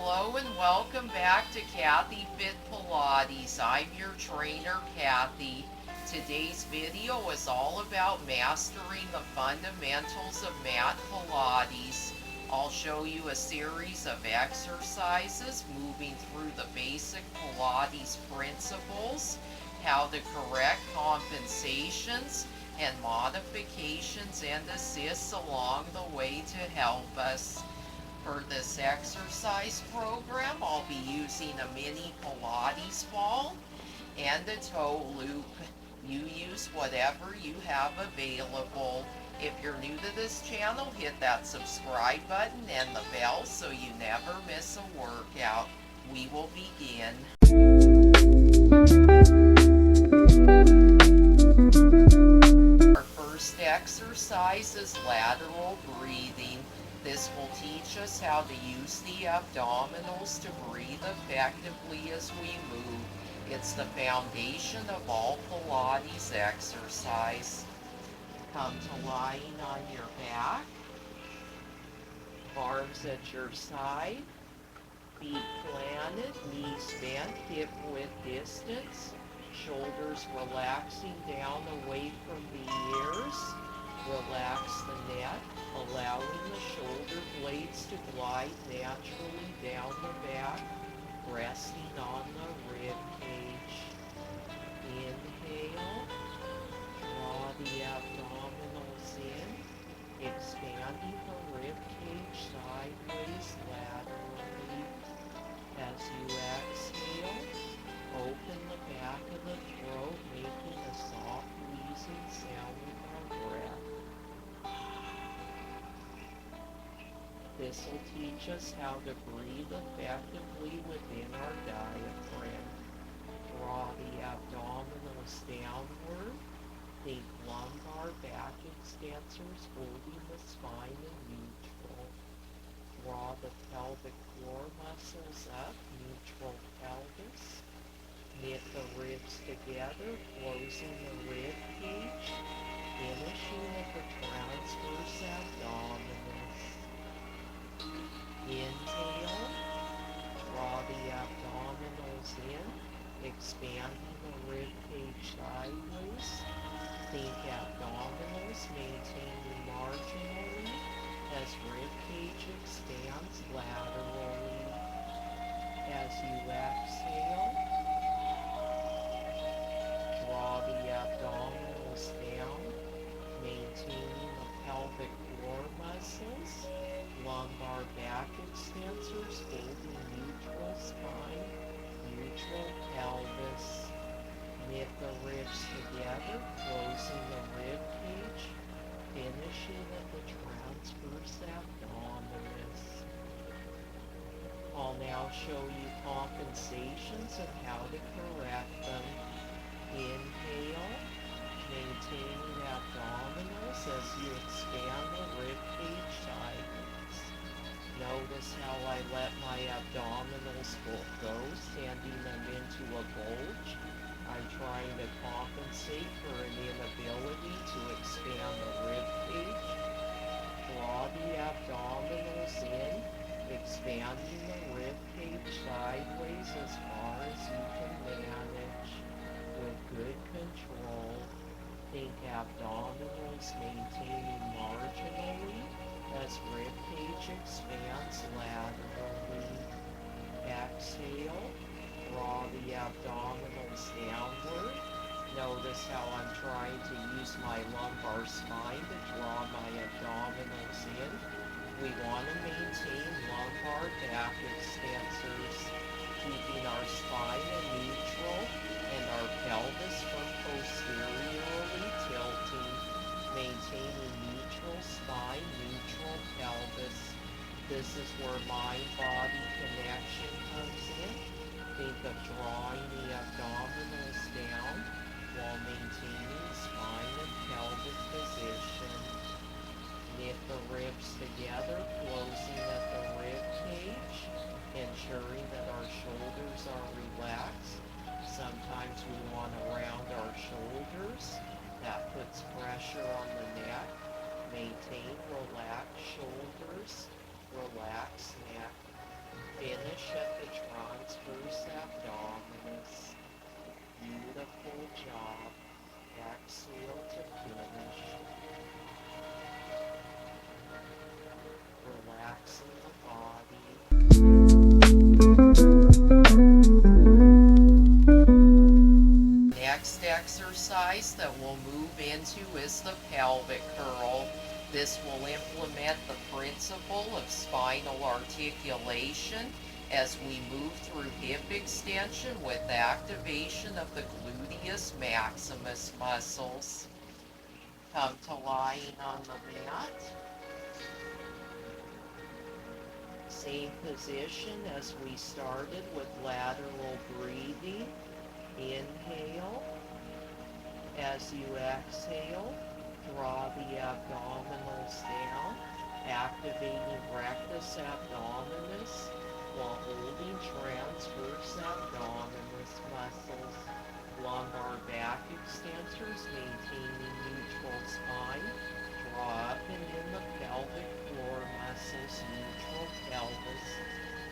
Hello and welcome back to Kathy Fit Pilates. I'm your trainer, Kathy. Today's video is all about mastering the fundamentals of Mat Pilates. I'll show you a series of exercises moving through the basic Pilates principles, how to correct compensations and modifications and assists along the way to help us. For this exercise program, I'll be using a mini Pilates ball and a toe loop. You use whatever you have available. If you're new to this channel, hit that subscribe button and the bell so you never miss a workout. We will begin. Our first exercise is lateral breathing. This will teach us how to use the abdominals to breathe effectively as we move. It's the foundation of all Pilates exercise. Come to lying on your back, arms at your side, feet planted, knees bent, hip width distance, shoulders relaxing down away from the ears. Relax the neck, allowing the shoulder blades to glide naturally down the back, resting on the rib cage. Inhale, draw the abdominals in, expanding the rib cage sideways laterally. As you exhale, open the back of the throat, making a soft wheezing sound with our breath. This will teach us how to breathe effectively within our diaphragm. Draw the abdominals downward. Think lumbar back extensors holding the spine in neutral. Draw the pelvic floor muscles up, neutral pelvis. Knit the ribs together, closing the rib cage, finishing at the transverse abdominis. Inhale, draw the abdominals in, expanding the rib cage sideways. Think abdominals, maintaining marginally as rib cage expands laterally. As you exhale, draw the abdominals down, maintaining the pelvic floor muscles, lumbar back extensors holding neutral spine, neutral pelvis. Knit the ribs together, closing the rib cage, finishing at the transverse abdominis. I'll now show you compensations and how to correct them. Inhale, maintaining abdominals as you expand the rib cage sideways. Notice how I let my abdominals go, sending them into a bulge. I'm trying to compensate for an inability to expand the rib cage. Draw the abdominals in, expanding the rib cage sideways as far as you can manage. With good control, think abdominals maintaining marginally as rib cage expands laterally. Exhale, draw the abdominals downward. Notice how I'm trying to use my lumbar spine to draw my abdominals in. We want to maintain lumbar back extensors, keeping our spine in neutral and our pelvis from posteriorly tilting, maintaining neutral spine, neutral pelvis. This is where mind-body connection comes in. Think of drawing the abdominals down while maintaining spine and pelvic position. Knit the ribs together, closing at the rib cage, ensuring that our shoulders are relaxed. Sometimes we want to round our shoulders. That puts pressure on the neck. Maintain relaxed shoulders, relaxed neck. Finish is the pelvic curl. This will implement the principle of spinal articulation as we move through hip extension with activation of the gluteus maximus muscles. Come to lying on the mat. Same position as we started with lateral breathing. Inhale. As you exhale, draw the abdominals down, activating rectus abdominis while holding transverse abdominis muscles. Lumbar back extensors maintaining neutral spine. Draw up and in the pelvic floor muscles, neutral pelvis.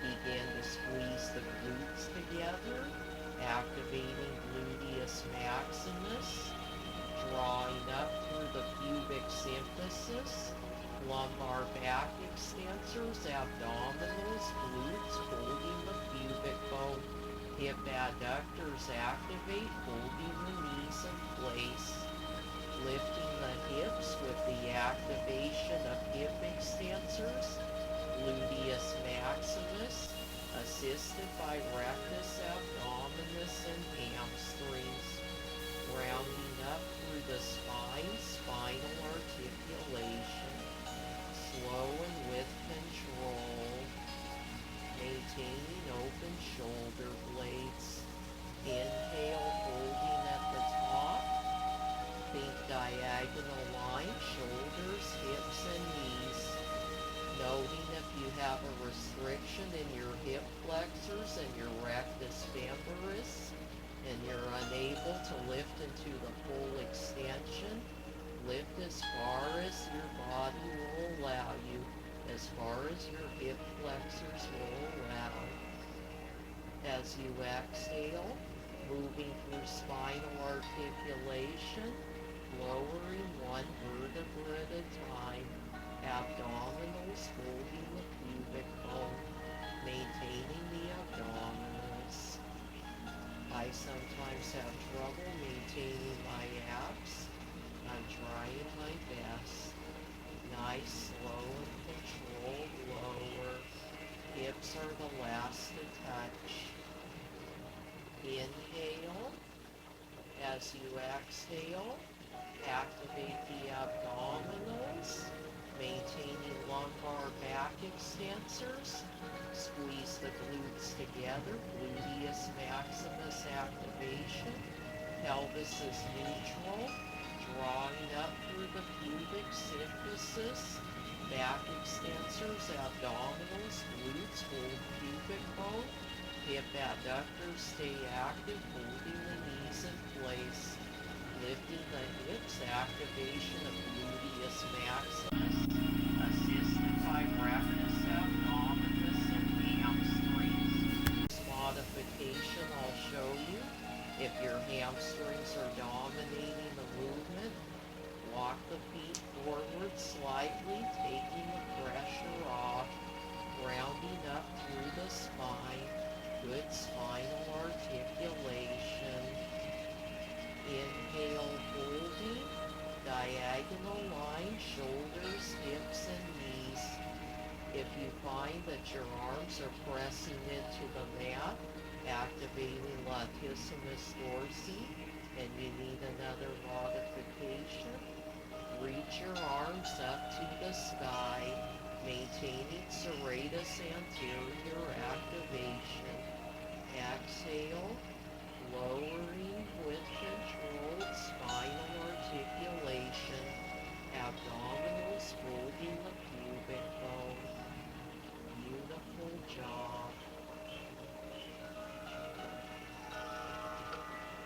Begin to squeeze the glutes together, activating gluteus maximus. Drawing up through the pubic symphysis, lumbar back extensors, abdominals, glutes, holding the pubic bone. Hip adductors activate, holding the knees in place. Lifting the hips with the activation of hip extensors, gluteus maximus, assisted by rectus abdominis and hamstrings. Rounding up through the spine, spinal articulation. Slow and with control. Maintaining open shoulder blades. Inhale, holding at the top. Think diagonal line, shoulders, hips, and knees. Noting if you have a restriction in your hip flexors and your rectus femoris, and you're unable to lift into the full extension, lift as far as your body will allow you, as far as your hip flexors will allow. As you exhale, moving through spinal articulation, lowering one vertebra at a time, abdominals holding the pubic bone, maintaining the abdominals. I sometimes have trouble maintaining my abs. I'm trying my best. Nice, slow, and controlled lower. Hips are the last to touch. Inhale. As you exhale, activate the abdominals, maintaining lumbar back extensors. Squeeze the glutes together, gluteus maximus activation. Pelvis is neutral, drawing up through the pubic symphysis. Back extensors, abdominals, glutes, hold pubic bone. Hip adductors stay active, holding the knees in place. Lifting the hips, activation of gluteus maximus, assisted by rectus abdominis and hamstrings. This modification I'll show you. If your hamstrings are dominating the movement, walk the feet forward slightly, taking the pressure off, rounding up through the spine. Good spinal articulation. Inhale, holding, diagonal line, shoulders, hips, and knees. If you find that your arms are pressing into the mat, activating latissimus dorsi, and you need another modification, reach your arms up to the sky, maintaining serratus anterior activation. Exhale, lowering with controlled spinal articulation, abdominals holding the pubic bone. Beautiful job.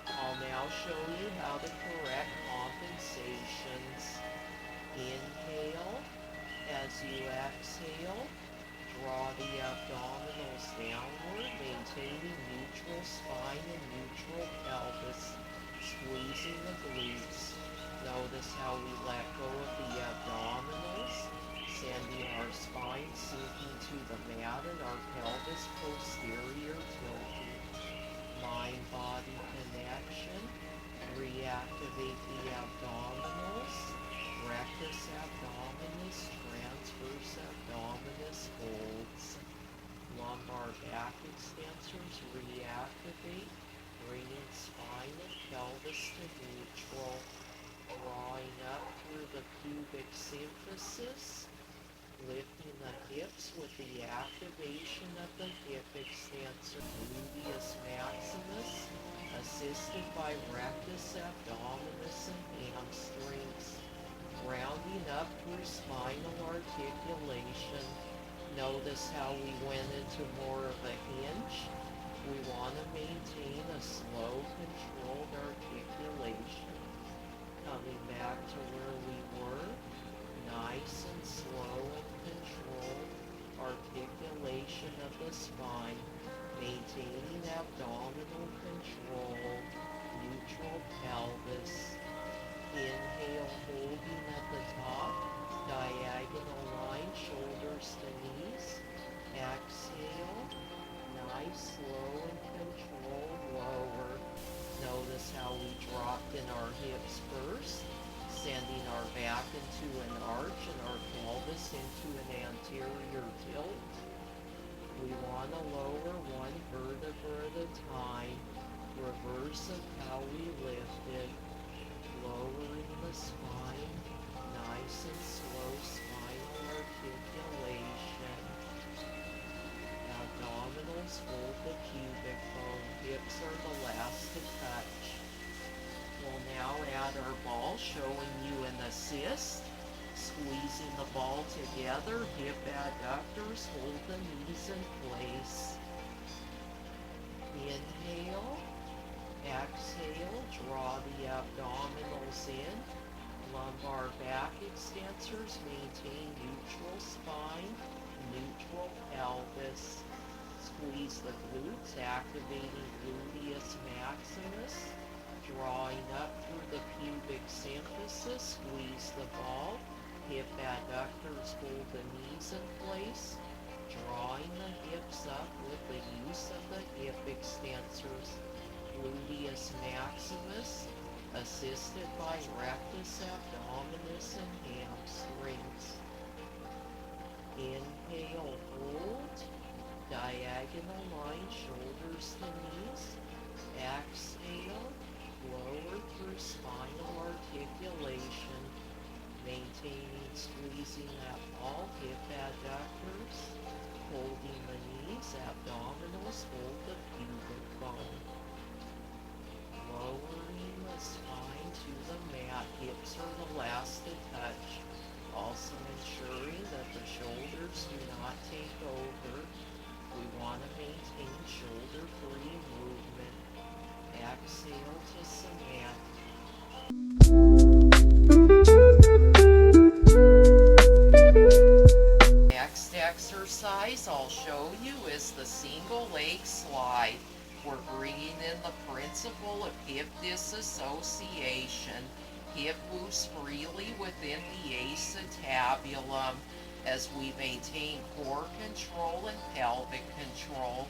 I'll now show you how to correct compensations. Inhale. As you exhale, draw the abdominals downward, maintaining neutral spine and neutral pelvis, squeezing the glutes. Notice how we let go of the abdominals, sending our spine sinking to the mat and our pelvis posterior tilting. Mind-body connection. Reactivate the abdominals, rectus abdominis, transverse abdominis holds. Lumbar back extensors reactivate, bringing spine and pelvis to neutral, drawing up through the pubic symphysis, lifting the hips with the activation of the hip extensor, gluteus maximus, assisted by rectus abdominis and hamstrings, rounding up through spinal articulation. Notice how we went into more of a hinge. We want to maintain a slow, controlled articulation. Coming back to where we were, nice and slow and controlled articulation of the spine, maintaining abdominal control, neutral pelvis. Inhale, holding at the top, diagonal line, shoulders to knees. Exhale, nice, slow and controlled lower. Notice how we dropped in our hips first, sending our back into an arch and our pelvis into an anterior tilt. We want to lower one vertebra at a time, reverse of how we lifted, lowering the spine, nice and slow spinal articulation. Abdominals hold the pubic bone, hips are the last to touch. We'll now add our ball, showing you an assist. Squeezing the ball together, hip adductors, hold the knees in place. Inhale, exhale, draw the abdominals in. Lumbar back extensors, maintain neutral spine, neutral pelvis. Squeeze the glutes, activating gluteus maximus. Drawing up through the pubic symphysis, squeeze the ball. Hip adductors hold the knees in place. Drawing the hips up with the use of the hip extensors. Gluteus maximus, assisted by rectus abdominis and hamstrings. Inhale, hold. Diagonal line, shoulders to knees. Exhale, lower through spinal articulation, maintaining squeezing at all hip adductors, holding the knees, abdominals hold the pubic bone. Lowering the spine to the mat, hips are the last to touch, also ensuring that the shoulders do not take over. We want to maintain shoulder-free movement. Exhale to cement. Next exercise I'll show you is the single leg slide. We're bringing in the principle of hip disassociation. Hip moves freely within the acetabulum as we maintain core control and pelvic control.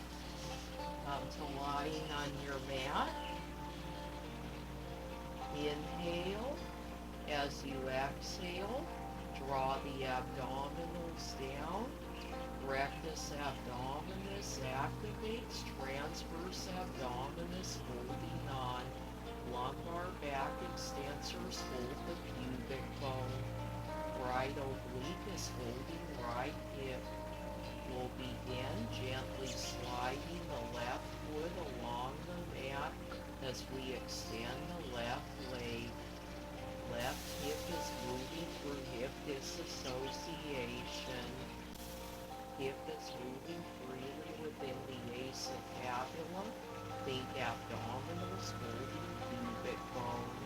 Come to lying on your mat. Inhale. As you exhale, draw the abdominals down. Rectus abdominis activates, transverse abdominis holding on. Lumbar back extensors hold the pubic bone. Right oblique is holding right hip. We'll begin gently sliding the left foot along the mat as we extend the left leg. Left hip is moving through hip disassociation. Hip is moving freely within the acetabulum. Think abdominals holding pubic bone.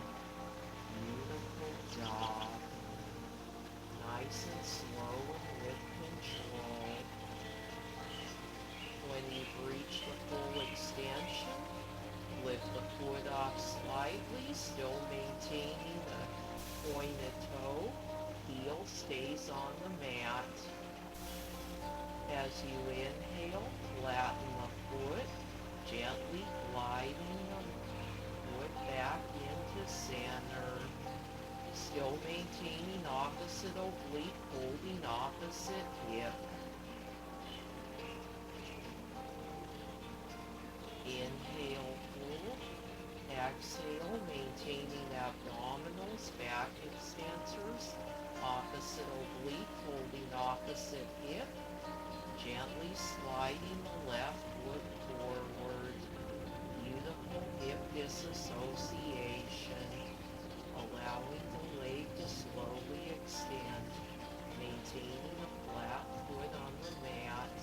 Beautiful job. Nice and slow and with control. When you've reached the full extension, lift the foot off slightly, still maintaining the pointed toe. Heel stays on the mat. As you inhale, flatten the foot, gently gliding the foot back into center. Still maintaining opposite oblique, holding opposite hip. Inhale, hold. Exhale, maintaining abdominals, back extensors, opposite oblique, holding opposite hip. Gently sliding the left foot forward. Beautiful hip disassociation. Allowing the leg to slowly extend. Maintaining a flat foot on the mat.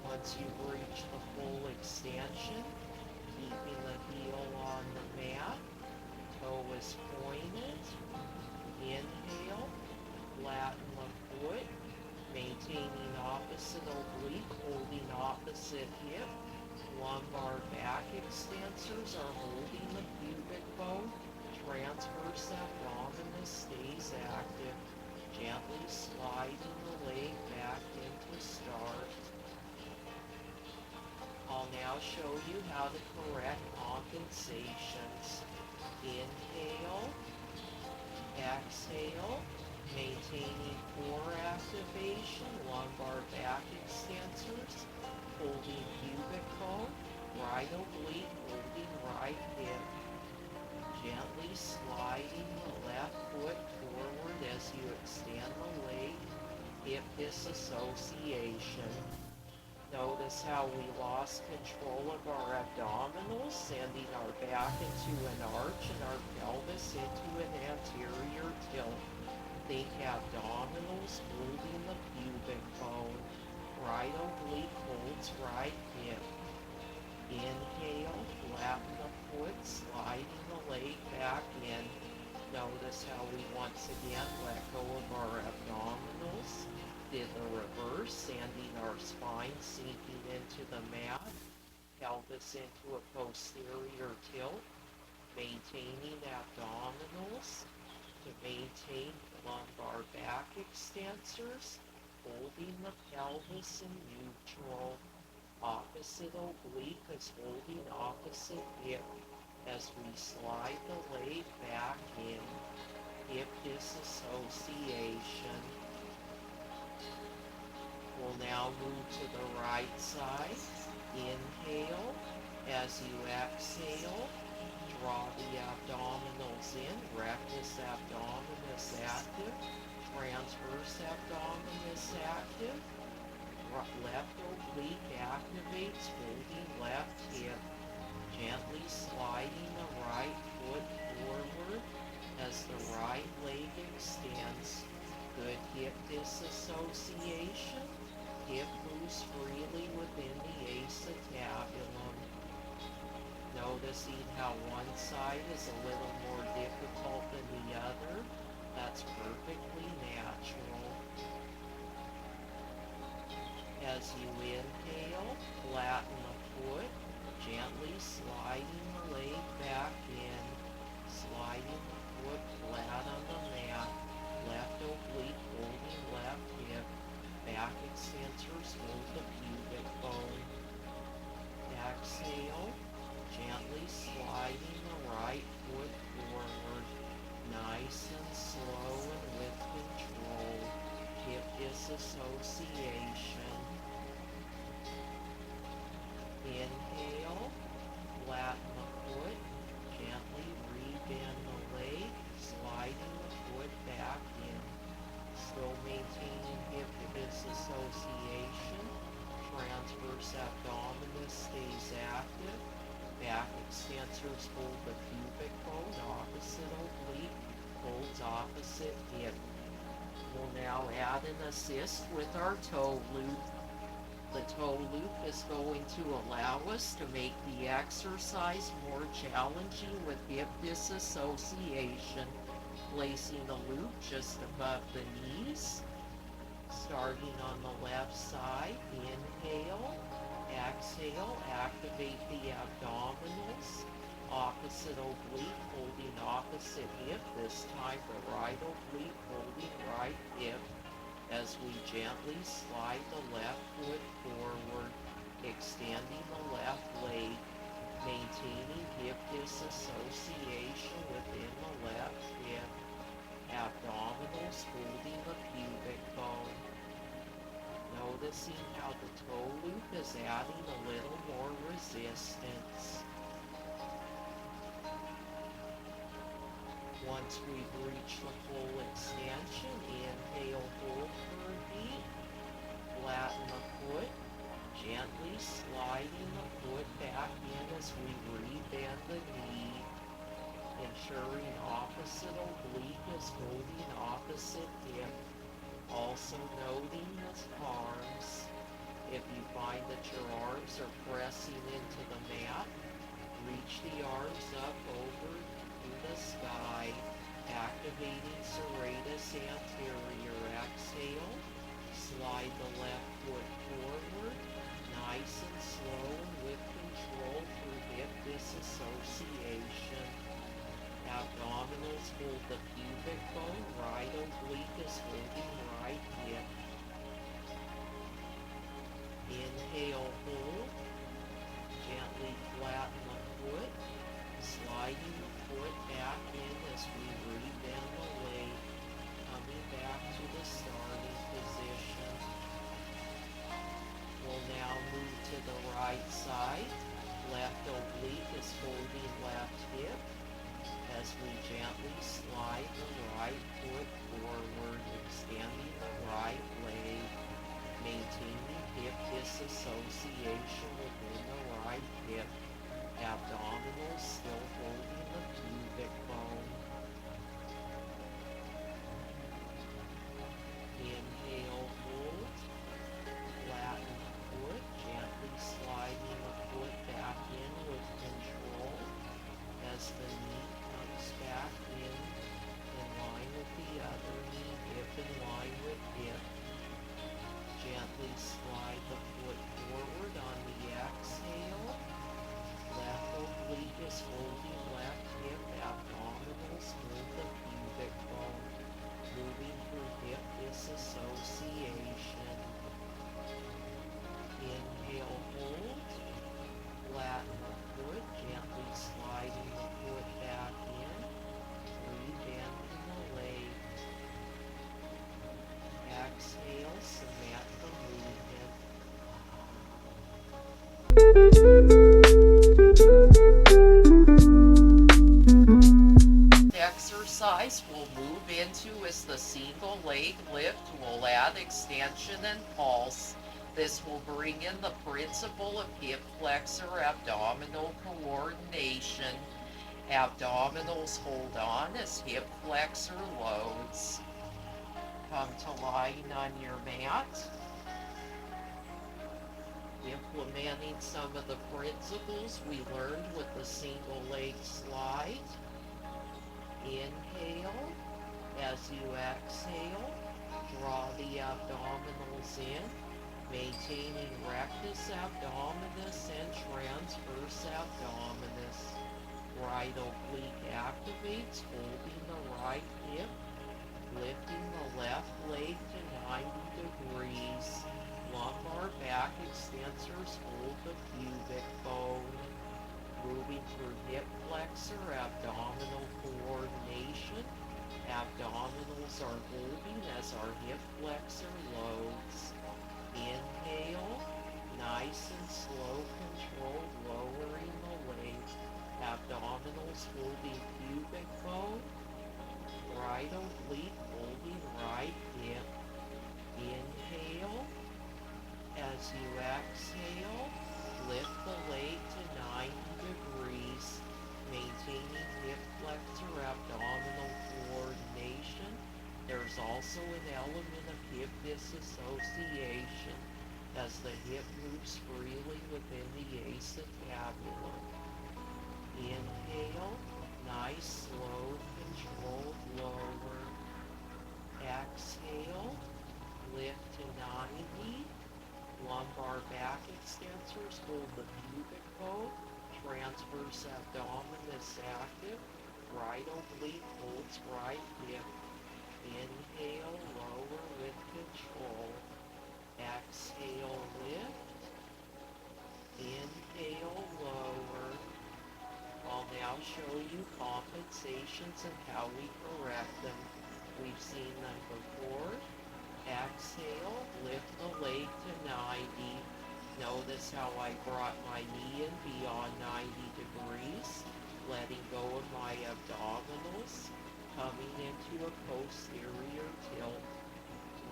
Once you've reached the full extension, keeping the heel on the mat, toe is pointed. Inhale, flatten the foot, maintaining opposite oblique, holding opposite hip. Lumbar back extensors are holding the pubic bone. Transverse abdominis stays active. Gently sliding the leg back into start. I'll now show you how to correct compensations. Inhale, exhale, maintaining core activation, lumbar back extensors, holding pubic bone, right oblique, holding right hip. Gently sliding the left foot forward as you extend the leg, hip disassociation. Notice how we lost control of our abdominals, sending our back into an arch and our pelvis into an anterior tilt. Think abdominals holding the pubic bone. Right oblique holds right hip. Inhale, flatten the foot, sliding the leg back in. Notice how we once again let go of our abdominals. Did the reverse, sending our spine sinking into the mat, pelvis into a posterior tilt, maintaining abdominals to maintain lumbar back extensors, holding the pelvis in neutral. Opposite oblique is holding opposite hip as we slide the leg back in. Hip disassociation. We'll now move to the right side. Inhale. As you exhale, draw the abdominals in. Rectus abdominis active. Transverse abdominis active. Left oblique activates, holding left hip. Gently sliding the right foot forward as the right leg extends. Good hip disassociation. Hip moves freely within the acetabulum. Noticing how one side is a little more difficult than the other. That's perfectly natural. As you inhale, flatten the foot, gently sliding the leg back in. Sliding the foot flat on the mat. Left oblique holding left hip. Back extensors hold the pubic bone. Exhale, gently sliding the right foot forward. Nice and slow and with control. Hip disassociation. Inhale, flatten the foot, gently rebend the leg, sliding the foot back in. Still maintaining hip disassociation. Transverse abdominis stays active. Back extensors hold the pubic bone, opposite oblique holds opposite hip. We'll now add an assist with our toe loop. The toe loop is going to allow us to make the exercise more challenging with hip disassociation. Placing the loop just above the knees. Starting on the left side, inhale, exhale, activate the abdominals. Opposite oblique holding opposite hip, this time the right oblique holding right hip. As we gently slide the left foot forward. extending the left leg, maintaining hip disassociation within the left hip, abdominals holding the pubic bone. Noticing how the toe loop is adding a little more resistance. Once we've reached the full extension, inhale, hold for a beat, flatten the foot, gently sliding the foot back in as we rebend the knee, ensuring opposite oblique is holding opposite hip. Also noting the arms. If you find that your arms are pressing into the mat, reach the arms up over to the sky, activating serratus anterior. Exhale, slide the left foot forward, nice and slow and with control through hip disassociation. Abdominals hold the pubic bone, right oblique is holding right hip. Inhale, hold, gently flatten the foot, sliding the foot back in as we rebend the leg, coming back to the starting position. We'll now move to the right side. Left oblique is holding left hip as we gently slide the right foot forward, extending the right leg, maintaining hip disassociation within the right hip, abdominals still holding the pubic bone. Inhale, hold, flatten the foot, gently sliding the foot back in with control as the knee comes back in line with the other knee, hip in line with hip. Gently slide the foot forward on the exhale. Left oblique is holding left hip, abdominals hold the pubic bone, moving through hip disassociation. Inhale, hold, flatten the foot, gently sliding the foot back in, rebending the leg. Exhale, cement the movement. Exercise we'll move into is the single leg lift. We'll add extension and pulse. This will bring in the principle of hip flexor-abdominal coordination. Abdominals hold on as hip flexor loads. Come to lying on your mat. Implementing some of the principles we learned with the single leg slide. Inhale. As you exhale, draw the abdominals in, maintaining rectus abdominis and transverse abdominis. Right oblique activates, holding the right hip, lifting the left leg to 90 degrees. Lumbar back extensors hold the pubic bone. Moving through hip flexor abdominal coordination. Abdominals are holding as our hip flexor loads. Inhale, nice and slow control, lowering the leg. Abdominals holding pubic bone. Right oblique holding right hip. Inhale. As you exhale, lift the leg to 90 degrees, maintaining hip flexor abdominal coordination. There's also an element of hip disassociation as the hip moves freely within the acetabulum. Inhale, nice, slow, controlled lower. Exhale, lift to 90. Lumbar back extensors hold the pubic bone. Transverse abdominis active. Right oblique holds right hip. Inhale, lower with control. Exhale, lift. associations of how we correct them. We've seen them before. Exhale, lift the leg to 90. Notice how I brought my knee in beyond 90 degrees, letting go of my abdominals, coming into a posterior tilt.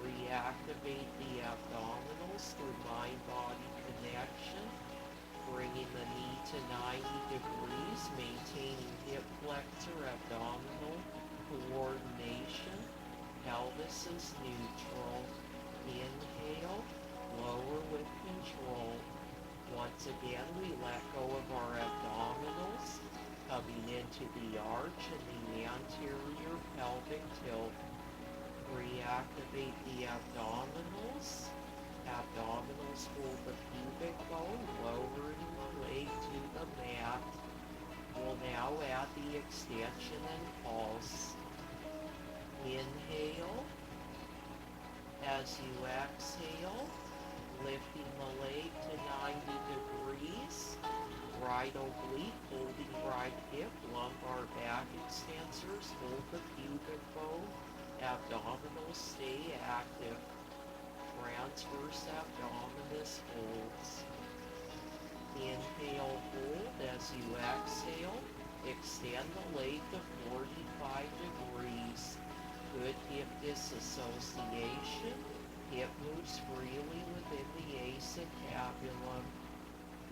Reactivate the abdominals through mind-body connection, bringing the knee to 90 degrees, maintaining hip flexor-abdominal coordination. Pelvis is neutral. Inhale, lower with control. Once again, we let go of our abdominals, coming into the arch and the anterior pelvic tilt. Reactivate the abdominals. Abdominals hold the pubic bone, lowering the leg to the mat. We'll now add the extension and pulse. Inhale. As you exhale, lifting the leg to 90 degrees. Right oblique, holding right hip, lumbar back extensors, hold the pubic bone. Abdominals stay active. Transverse abdominis holds. Inhale, hold. As you exhale, extend the leg to 45 degrees. Good hip disassociation. Hip moves freely within the acetabulum.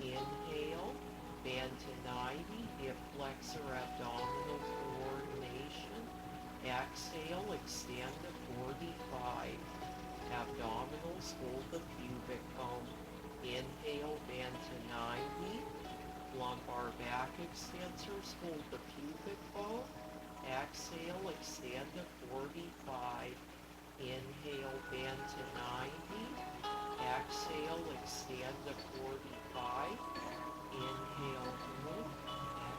Inhale, bend to 90, hip flexor abdominal coordination. Exhale, extend to 45. Abdominals hold the pubic bone. Inhale, bend to 90. Lumbar back extensors hold the pubic bone. Exhale, extend to 45. Inhale, bend to 90. Exhale, extend to 45. Inhale, hold.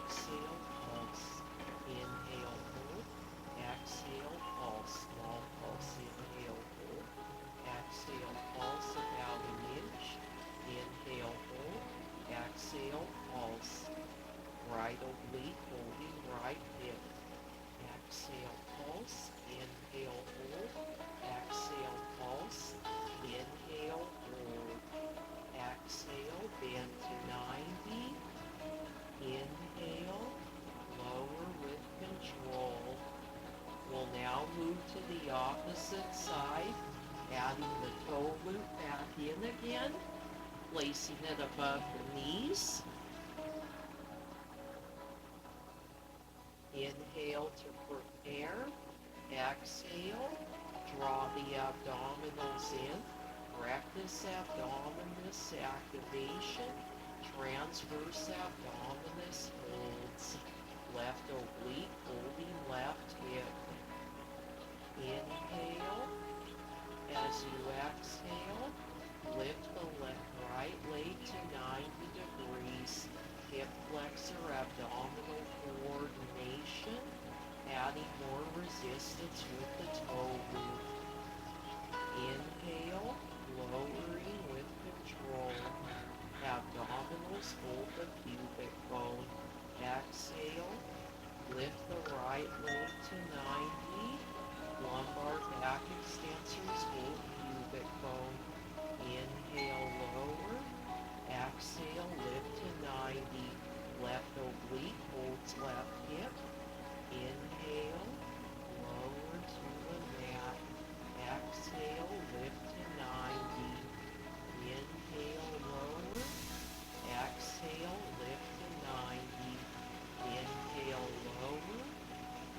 Exhale, pulse. Inhale, hold. Exhale, pulse. Small pulse. Inhale, hold. Exhale, pulse about an inch. Inhale, hold. Exhale, pulse. Right oblique, holding right hip. Exhale, pulse. Inhale, hold. Exhale, pulse. Inhale, hold. Exhale, bend to 90. Inhale, lower with control. We'll now move to the opposite side, adding the toe loop back in again, placing it above the knees. Inhale to prepare. Exhale, draw the abdominals in. Rectus abdominis activation. Transverse abdominis holds. Left oblique, holding left hip. Inhale. As you exhale, lift the right leg to 90 degrees. Hip flexor abdominal coordination, adding more resistance with the toe loop. Inhale, lowering with control. Abdominals hold the pubic bone. Exhale, lift the right leg to 90. Lumbar back extensors hold pubic bone. Inhale, lower. Exhale, lift to 90. Left oblique holds left hip. Inhale, lower to the mat. Exhale, lift to 90. Inhale, lower. Exhale, lift to 90. Inhale, lower.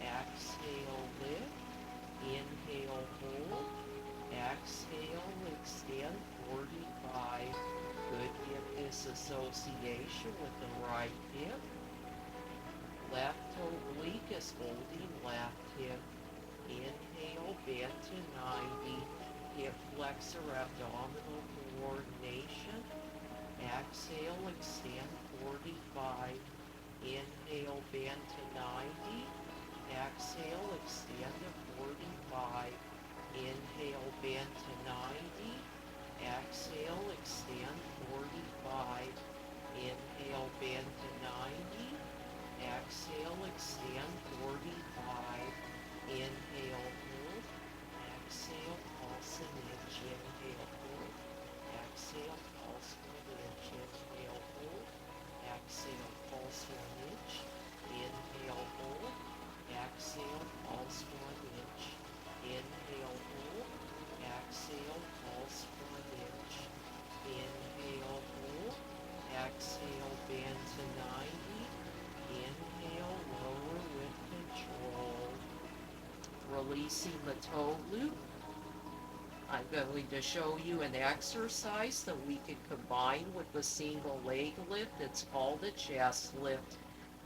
Exhale, lift. Inhale, hold. Exhale, extend 45. Good hip disassociation with the right hip. Left oblique is holding left hip. Inhale, bend to 90. Hip flexor abdominal coordination. Exhale, extend 45. Inhale, bend to 90. Exhale, extend to 45. Inhale, bend to 90. Exhale, extend 45. Inhale, bend to 90. Exhale, extend 45. Inhale, hold. Exhale, pulse an inch. Inhale, hold. Exhale, pulse 1 inch. Inhale, hold. Exhale, pulse 1 inch. Inhale, hold. Exhale, pulse 1 inch. Inhale, hold. Exhale, pulse 1 inch. Inhale, hold. Exhale, bend to 90. Inhale, lower with control. Releasing the toe loop. I'm going to show you an exercise that we can combine with the single leg lift. It's called a chest lift,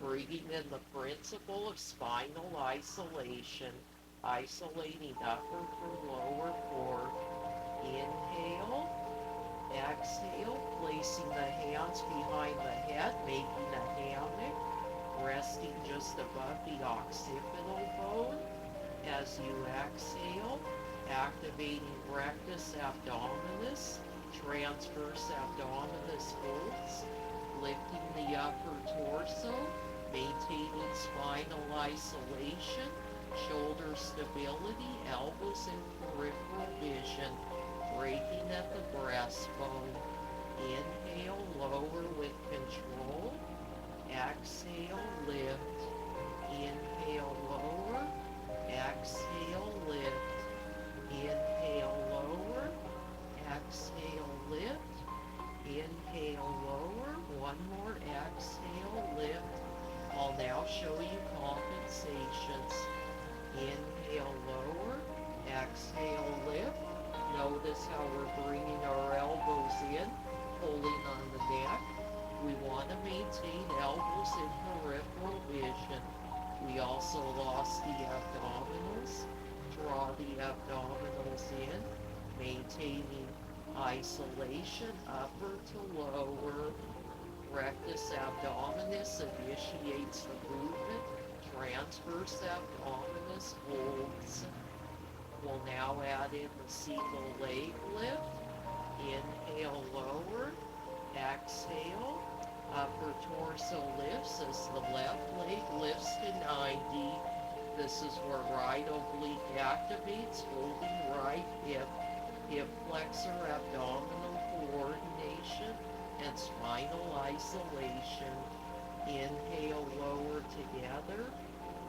bringing in the principle of spinal isolation, isolating upper from lower core. Inhale, exhale, placing the hands behind the head, making a hammock, resting just above the occipital bone. As you exhale, activating rectus abdominis, transverse abdominis glutes, lifting the upper torso, maintaining spinal isolation, shoulder stability, elbows and peripheral vision, breaking at the breastbone. Inhale, lower with control. Exhale, lift. Inhale, lower. Exhale, lift. Inhale, lower. Exhale, lift. Inhale, lower. One more. Exhale, lift. I'll now show you compensations. Inhale, lower. Exhale, lift. Notice how we're bringing our elbows in, pulling on the neck. We want to maintain elbows in peripheral vision. We also lost the abdominals. Draw the abdominals in, maintaining isolation, upper to lower. Rectus abdominis initiates the movement. Transverse abdominis holds. We'll now add in the single leg lift. Inhale, lower. Exhale. Upper torso lifts as the left leg lifts to 90. This is where right oblique activates, holding right hip, hip flexor abdominal coordination, and spinal isolation. Inhale, lower together.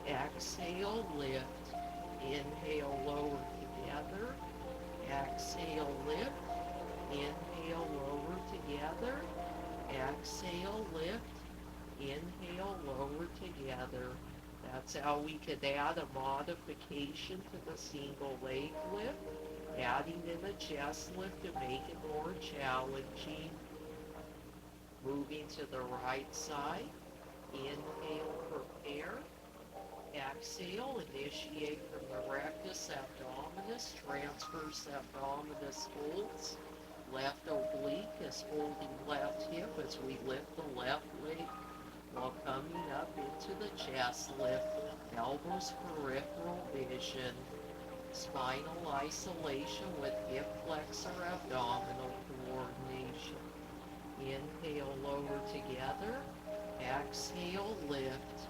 Exhale, lift. Inhale, lower together. Exhale, lift. Inhale, lower together. Exhale, lift. Inhale, lower together. That's how we could add a modification to the single leg lift, adding in a chest lift to make it more challenging. Moving to the right side. Inhale, prepare. Exhale, initiate from the rectus abdominis, transverse abdominis holds. Left oblique is holding left hip as we lift the left leg while coming up into the chest lift. Elbows peripheral vision. Spinal isolation with hip flexor abdominal coordination. Inhale, lower together. Exhale, lift.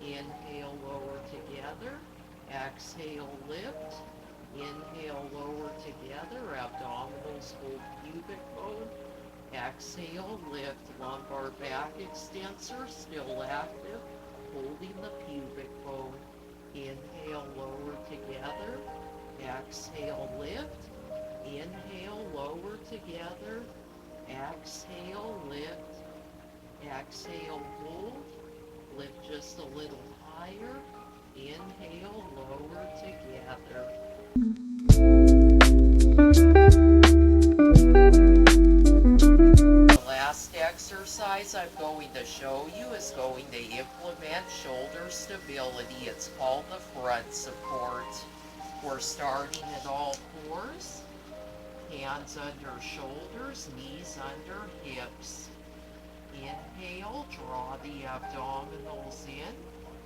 Inhale, lower together. Exhale, lift. Inhale, lower together. Abdominals hold pubic bone. Exhale, lift. Lumbar back extensor still active, holding the pubic bone. Inhale, lower together. Exhale, lift. Inhale, lower together. Exhale, lift. Exhale, hold. Lift just a little higher. Inhale, lower together. The last exercise I'm going to show you is going to implement shoulder stability. It's called the front support. We're starting at all fours. Hands under shoulders, knees under hips. Inhale, draw the abdominals in,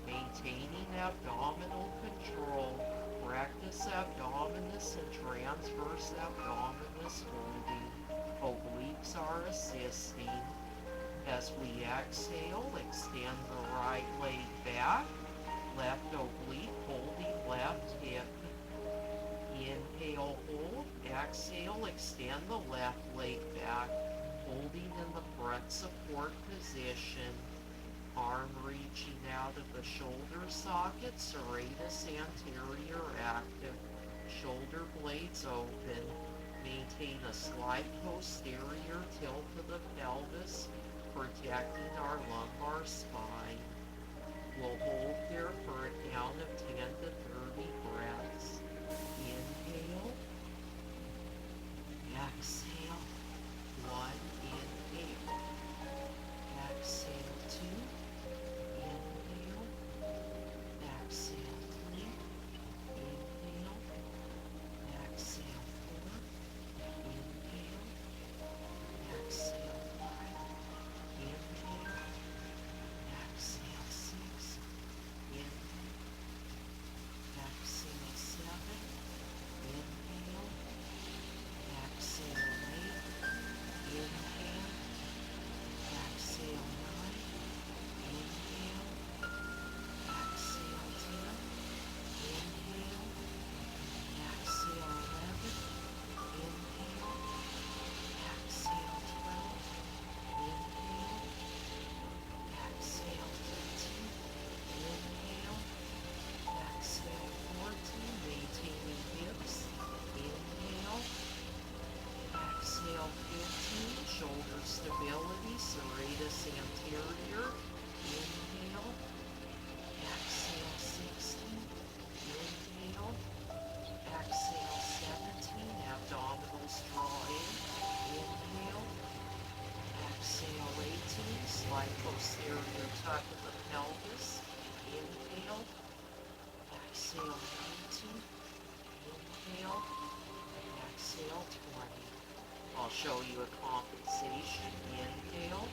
maintaining abdominal control. Rectus abdominis and transverse abdominis holding. Obliques are assisting. As we exhale, extend the right leg back, left oblique, holding left hip. Inhale, hold. Exhale, extend the left leg back, holding in the front support position. Arm reaching out of the shoulder socket, serratus anterior active. Shoulder blades open. Maintain a slight posterior tilt of the pelvis, protecting our lumbar spine. We'll hold here for a count of 10 to 30 breaths. Inhale, exhale, 1, inhale, exhale, 2, inhale, exhale, 3, inhale, exhale, 4, inhale, exhale, 5, inhale, exhale, 6, inhale, exhale, 7, inhale, exhale, 8, inhale, exhale, 9, inhale, exhale, 10, inhale, exhale, 11, inhale, exhale, 12, inhale, exhale, 13, inhale, exhale, 14, maintaining hips, inhale, exhale, 15, shoulder stability, serratus anterior, inhale, exhale, 16, inhale, exhale, 17, abdominals draw in, inhale, exhale, 18, slight posterior tuck of the pelvis, inhale, exhale, 19, inhale, exhale, 20. I'll show you a compensation. Inhale,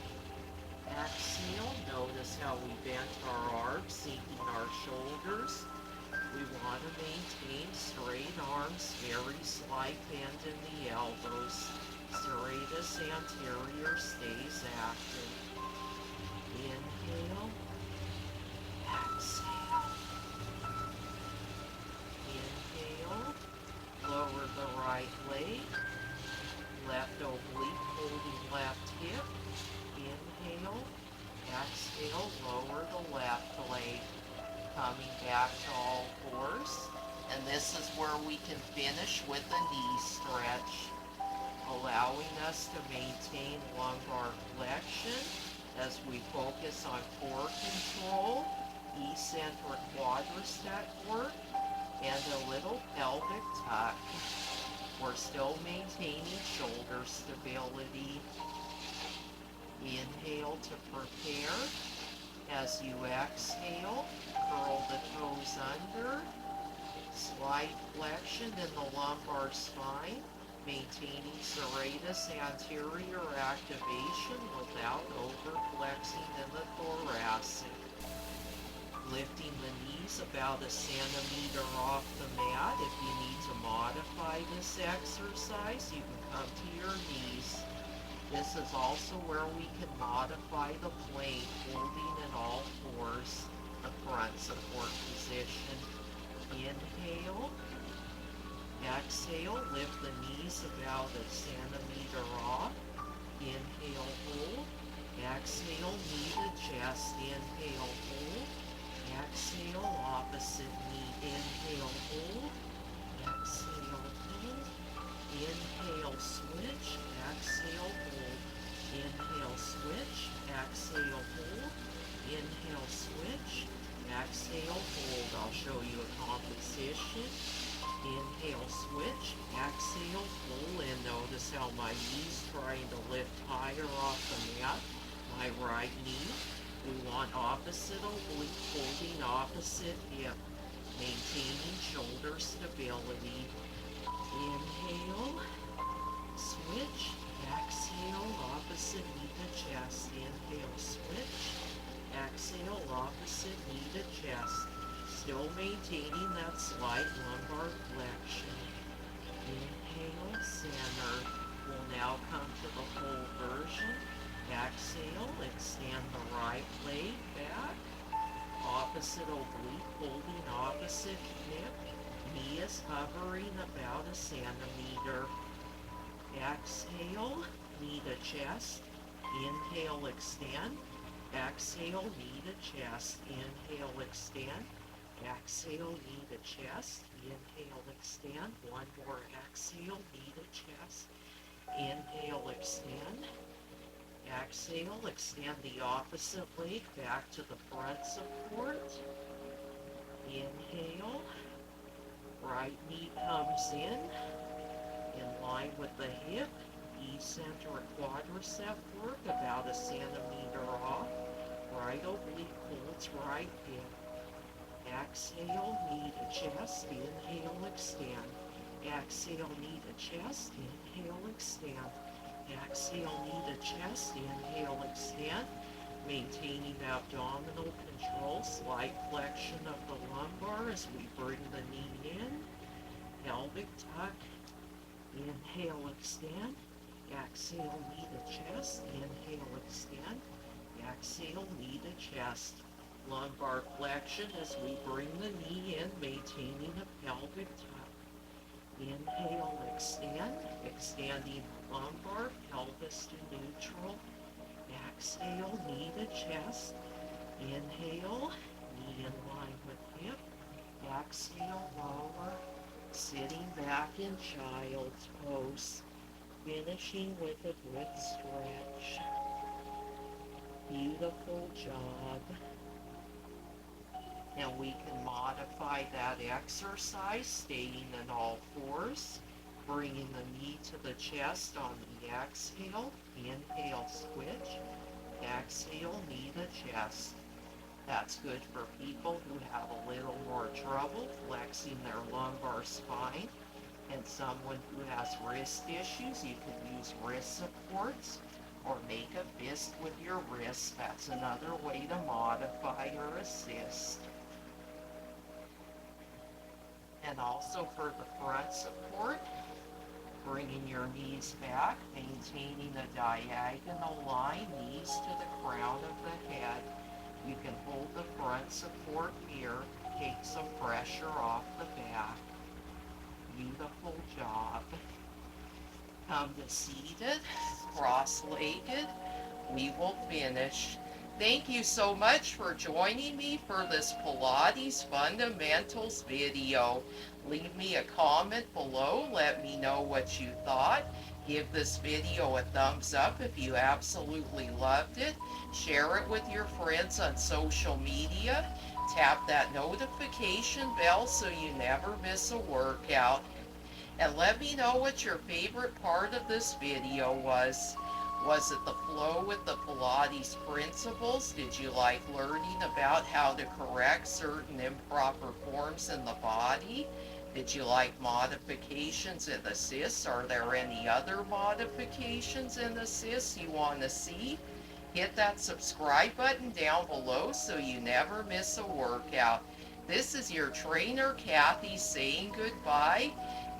exhale. Notice how we bent our arms, sinking our shoulders. We want to maintain straight arms, very slight bend in the elbows. Serratus anterior stays active. Inhale, exhale. Inhale, lower the right leg, left oblique, holding left hip. Inhale, exhale, lower the left leg, coming back to all fours. And this is where we can finish with a knee stretch, allowing us to maintain lumbar flexion as we focus on core control, eccentric quadricep work, and a little pelvic tuck. We're still maintaining shoulder stability. Inhale to prepare. As you exhale, curl the toes under. Slight flexion in the lumbar spine, maintaining serratus anterior activation without overflexing in the thoracic. Lifting the knees about a centimeter off the mat. If you need to modify this exercise, you can come to your knees. This is also where we can modify the plank, holding in all fours, the front support position. Inhale, exhale, lift the knees about a centimeter off. Inhale, hold. Exhale, knee to chest. Inhale, hold. Exhale, opposite knee. Inhale, hold. Exhale, hold. Inhale, switch. Exhale, hold. Inhale, switch. Exhale, hold. Inhale, switch. Exhale, hold. I'll show you a composition. Inhale, switch. Exhale, pull in. Notice how my knee's trying to lift higher off the mat. My right knee. We want opposite oblique, holding opposite hip, maintaining shoulder stability. Inhale, switch, exhale, opposite knee to chest. Inhale, switch, exhale, opposite knee to chest. Still maintaining that slight lumbar flexion. Inhale, center. We'll now come to the full version. Exhale, if extend the right leg back. Opposite oblique, holding opposite hip. Knee is hovering about a centimeter. Exhale, knee to chest. Inhale, extend. Exhale, knee to chest. Inhale, extend. Exhale, knee to chest. Inhale, extend. One more exhale, knee to chest. Inhale, extend. Exhale, extend the opposite leg back to the front support. Inhale. Right knee comes in line with the hip. Eccentric quadricep work about a centimeter off. Right oblique holds right hip. Exhale, knee to chest. Inhale, extend. Exhale, knee to chest. Inhale, extend. Exhale, knee to chest. Inhale, extend. Maintaining abdominal control. Slight flexion of the lumbar as we bring the knee in. Pelvic tuck. Inhale, extend. Exhale, knee to chest. Inhale, extend. Exhale, knee to chest. Lumbar flexion as we bring the knee in, maintaining a pelvic tuck. Inhale, extend. Extending the lumbar, pelvis to neutral. Exhale, knee to chest. Inhale, knee in line with hip. Exhale, lower. Sitting back in child's pose, finishing with a good stretch. Beautiful job. And we can modify that exercise, staying in all fours, bringing the knee to the chest on the exhale. Inhale, switch. Exhale, knee to chest. That's good for people who have a little more trouble flexing their lumbar spine. And someone who has wrist issues, you can use wrist supports or make a fist with your wrist. That's another way to modify or assist. And also for the front support, bringing your knees back, maintaining a diagonal line, knees to the crown of the head. You can hold the front support here, take some pressure off the back. Beautiful job. Come to seated, cross-legged. We will finish. Thank you so much for joining me for this Pilates Fundamentals video. Leave me a comment below. Let me know what you thought. Give this video a thumbs up if you absolutely loved it. Share it with your friends on social media. Tap that notification bell so you never miss a workout. And let me know what your favorite part of this video was. Was it the flow with the Pilates principles? Did you like learning about how to correct certain improper forms in the body? Did you like modifications and assists? Are there any other modifications and assists you want to see? Hit that subscribe button down below so you never miss a workout. This is your trainer, Kathy, saying goodbye.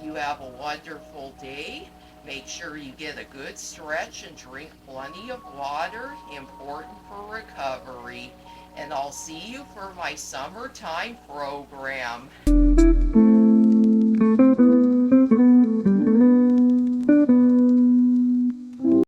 You have a wonderful day. Make sure you get a good stretch and drink plenty of water, important for recovery. And I'll see you for my summertime program.